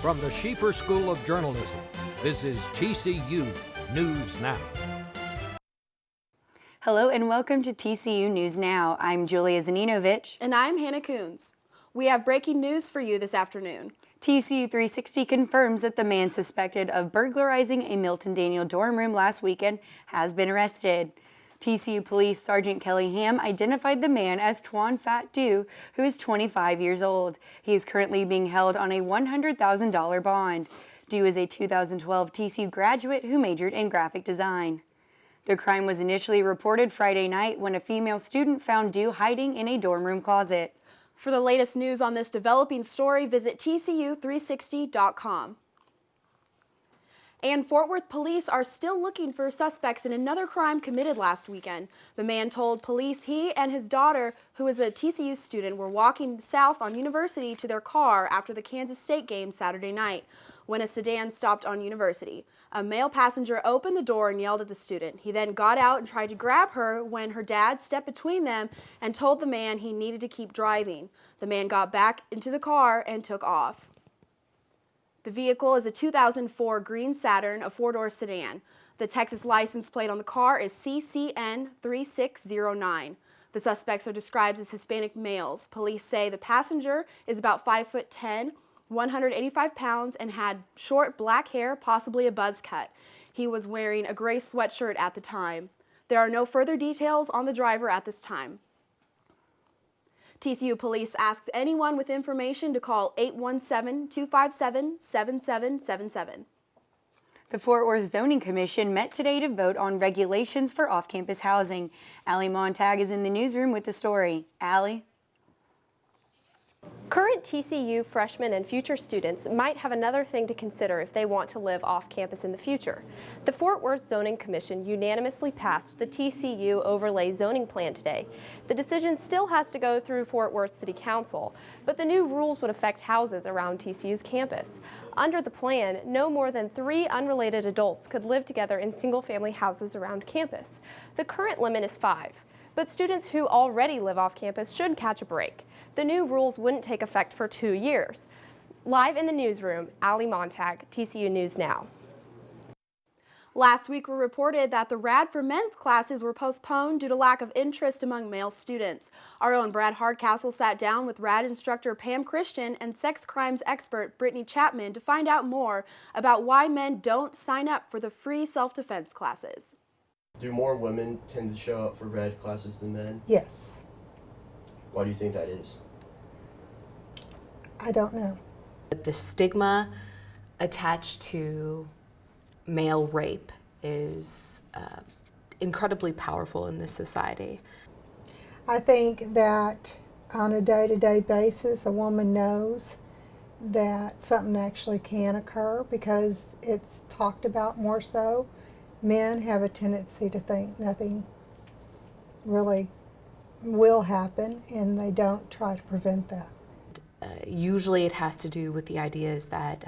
From the Schieffer School of Journalism, this is TCU News Now. Hello and welcome to TCU News Now. I'm Julia Zaninovich. And I'm Hannah Coons. We have breaking news for you this afternoon. TCU 360 confirms that the man suspected of burglarizing a Milton Daniel dorm room last weekend has been arrested. TCU Police Sergeant Kelly Ham identified the man as Tuan Phat Du, who is 25 years old. He is currently being held on a $100,000 bond. Du is a 2012 TCU graduate who majored in graphic design. The crime was initially reported Friday night when a female student found Du hiding in a dorm room closet. For the latest news on this developing story, visit TCU360.com. And Fort Worth police are still looking for suspects in another crime committed last weekend. The man told police he and his daughter, who is a TCU student, were walking south on University to their car after the Kansas State game Saturday night when a sedan stopped on University. A male passenger opened the door and yelled at the student. He then got out and tried to grab her when her dad stepped between them and told the man he needed to keep driving. The man got back into the car and took off. The vehicle is a 2004 green Saturn, a four-door sedan. The Texas license plate on the car is CCN 3609. The suspects are described as Hispanic males. Police say the passenger is about 5'10", 185 pounds, and had short black hair, possibly a buzz cut. He was wearing a gray sweatshirt at the time. There are no further details on the driver at this time. TCU Police asks anyone with information to call 817-257-7777. The Fort Worth Zoning Commission met today to vote on regulations for off-campus housing. Allie Montag is in the newsroom with the story. Allie? Current TCU freshmen and future students might have another thing to consider if they want to live off campus in the future. The Fort Worth Zoning Commission unanimously passed the TCU Overlay Zoning Plan today. The decision still has to go through Fort Worth City Council, but the new rules would affect houses around TCU's campus. Under the plan, no more than 3 unrelated adults could live together in single-family houses around campus. The current limit is 5, but students who already live off campus should catch a break. The new rules wouldn't take effect for 2 years. Live in the newsroom, Allie Montag, TCU News Now. Last week we reported that the RAD for Men's classes were postponed due to lack of interest among male students. Our own Brad Hardcastle sat down with RAD instructor Pam Christian and sex crimes expert Brittany Chapman to find out more about why men don't sign up for the free self-defense classes. Do more women tend to show up for RAD classes than men? Yes. Why do you think that is? I don't know. The stigma attached to male rape is incredibly powerful in this society. I think that on a day-to-day basis, a woman knows that something actually can occur because it's talked about more so. Men have a tendency to think nothing really will happen, and they don't try to prevent that. Usually it has to do with the ideas that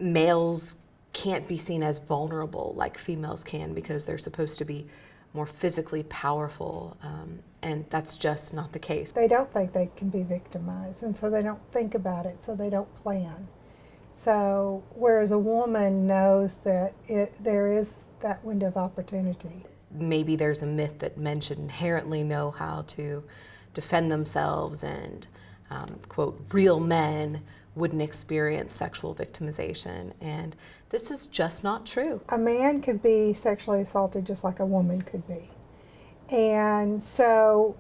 males can't be seen as vulnerable like females can because they're supposed to be more physically powerful, and that's just not the case. They don't think they can be victimized, and so they don't think about it, so they don't plan. So whereas a woman knows that there is that window of opportunity. Maybe there's a myth that men should inherently know how to defend themselves and, quote, real men wouldn't experience sexual victimization, and this is just not true. A man could be sexually assaulted just like a woman could be. And so,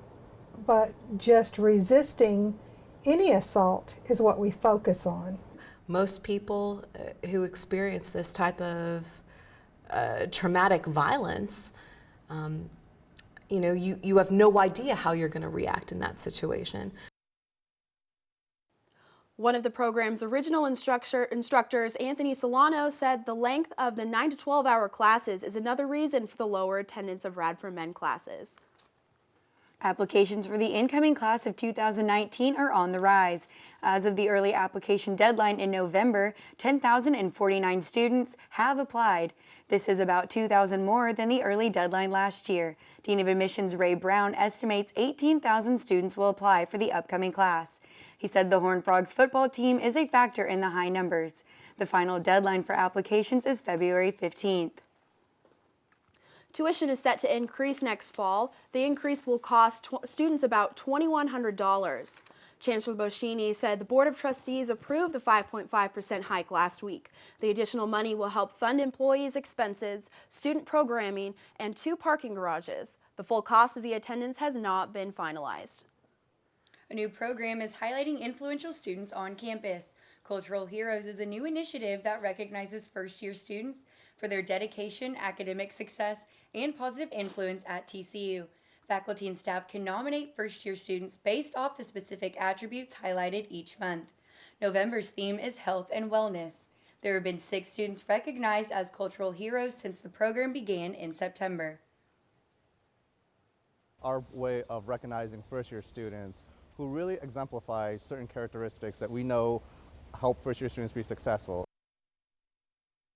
but just resisting any assault is what we focus on. Most people who experience this type of traumatic violence, you have no idea how you're going to react in that situation. One of the program's original instructors, Anthony Solano, said the length of the 9 to 12-hour classes is another reason for the lower attendance of RAD for Men classes. Applications for the incoming class of 2019 are on the rise. As of the early application deadline in November, 10,049 students have applied. This is about 2,000 more than the early deadline last year. Dean of Admissions Ray Brown estimates 18,000 students will apply for the upcoming class. He said the Horned Frogs football team is a factor in the high numbers. The final deadline for applications is February 15th. Tuition is set to increase next fall. The increase will cost students about $2,100. Chancellor Boschini said the Board of Trustees approved the 5.5% hike last week. The additional money will help fund employees' expenses, student programming, and 2 parking garages. The full cost of the attendance has not been finalized. A new program is highlighting influential students on campus. Cultural Heroes is a new initiative that recognizes first-year students for their dedication, academic success, and positive influence at TCU. Faculty and staff can nominate first-year students based off the specific attributes highlighted each month. November's theme is health and wellness. There have been 6 students recognized as cultural heroes since the program began in September. Our way of recognizing first-year students who really exemplify certain characteristics that we know help first-year students be successful.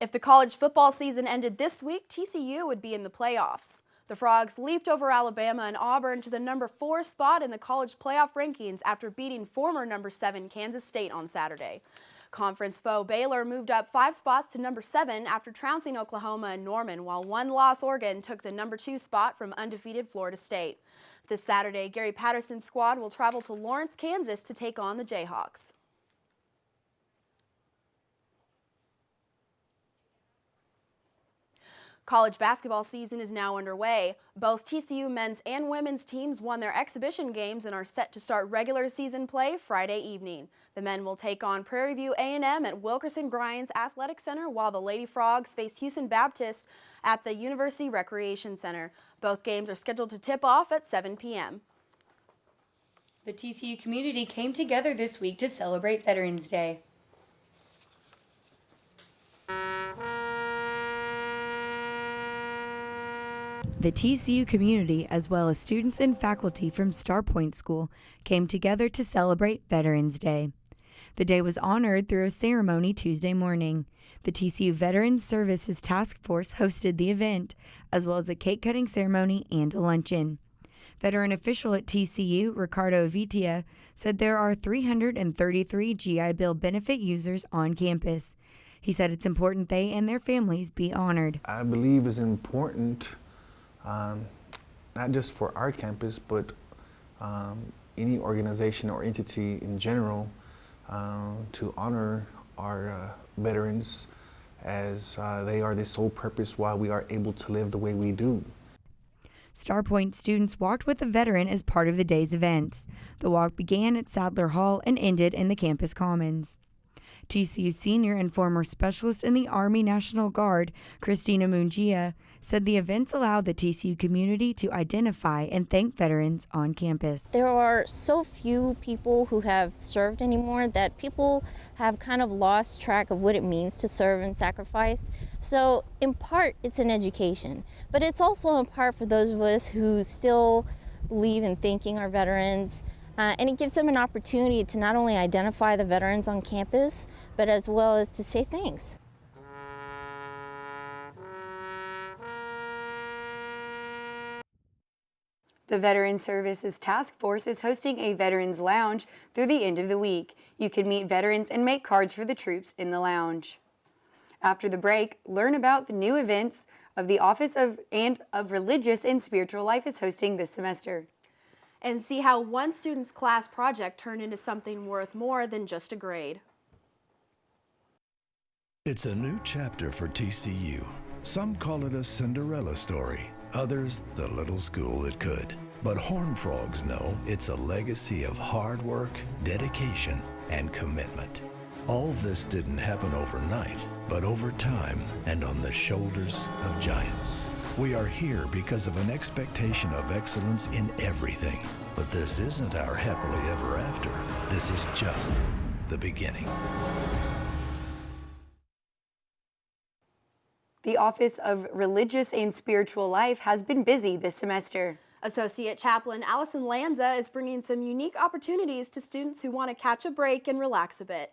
If the college football season ended this week, TCU would be in the playoffs. The Frogs leaped over Alabama and Auburn to the number 4 spot in the college playoff rankings after beating former number 7 Kansas State on Saturday. Conference foe Baylor moved up 5 spots to number 7 after trouncing Oklahoma and Norman, while one-loss Oregon took the number 2 spot from undefeated Florida State. This Saturday, Gary Patterson's squad will travel to Lawrence, Kansas to take on the Jayhawks. College basketball season is now underway. Both TCU men's and women's teams won their exhibition games and are set to start regular season play Friday evening. The men will take on Prairie View A&M at Wilkerson Grimes Athletic Center, while the Lady Frogs face Houston Baptist at the University Recreation Center. Both games are scheduled to tip off at 7 p.m. The TCU community came together this week to celebrate Veterans Day. The TCU community, as well as students and faculty from Starpoint School, came together to celebrate Veterans Day. The day was honored through a ceremony Tuesday morning. The TCU Veterans Services Task Force hosted the event, as well as a cake-cutting ceremony and a luncheon. Veteran official at TCU, Ricardo Vitia, said there are 333 GI Bill benefit users on campus. He said it's important they and their families be honored. I believe it's important not just for our campus, but any organization or entity in general to honor our veterans, as they are the sole purpose why we are able to live the way we do. Starpoint students walked with a veteran as part of the day's events. The walk began at Sadler Hall and ended in the campus commons. TCU senior and former specialist in the Army National Guard, Christina Mungia, said the events allowed the TCU community to identify and thank veterans on campus. There are so few people who have served anymore that people have kind of lost track of what it means to serve and sacrifice. So in part, it's an education, but it's also in part for those of us who still believe in thanking our veterans. And it gives them an opportunity to not only identify the veterans on campus, but as well as to say thanks. The Veterans Services Task Force is hosting a Veterans Lounge through the end of the week. You can meet veterans and make cards for the troops in the lounge. After the break, learn about the new events of the Office of Religious and Spiritual Life is hosting this semester. And see how one student's class project turned into something worth more than just a grade. It's a new chapter for TCU. Some call it a Cinderella story, others the little school that could. But Horned Frogs know it's a legacy of hard work, dedication, and commitment. All this didn't happen overnight, but over time and on the shoulders of giants. We are here because of an expectation of excellence in everything. But this isn't our happily ever after. This is just the beginning. The Office of Religious and Spiritual Life has been busy this semester. Associate Chaplain Allison Lanza is bringing some unique opportunities to students who want to catch a break and relax a bit.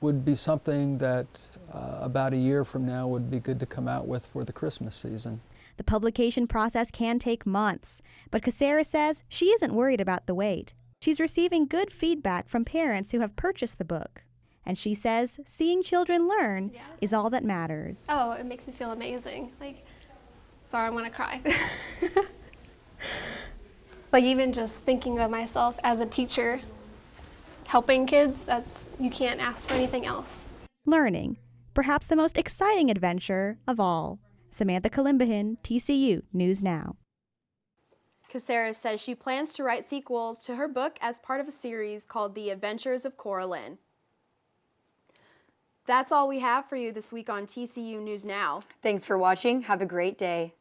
would be something that about a year from now would be good to come out with for the Christmas season. The publication process can take months, but Caceres says she isn't worried about the wait. She's receiving good feedback from parents who have purchased the book. And she says seeing children learn is all that matters. Oh, it makes me feel amazing. Like, sorry, I want to cry. Like, even just thinking of myself as a teacher, helping kids, you can't ask for anything else. Learning, perhaps the most exciting adventure of all. Samantha Kalimbahin, TCU News Now. Caceres says she plans to write sequels to her book as part of a series called The Adventures of Cora Lynn. That's all we have for you this week on TCU News Now. Thanks for watching. Have a great day.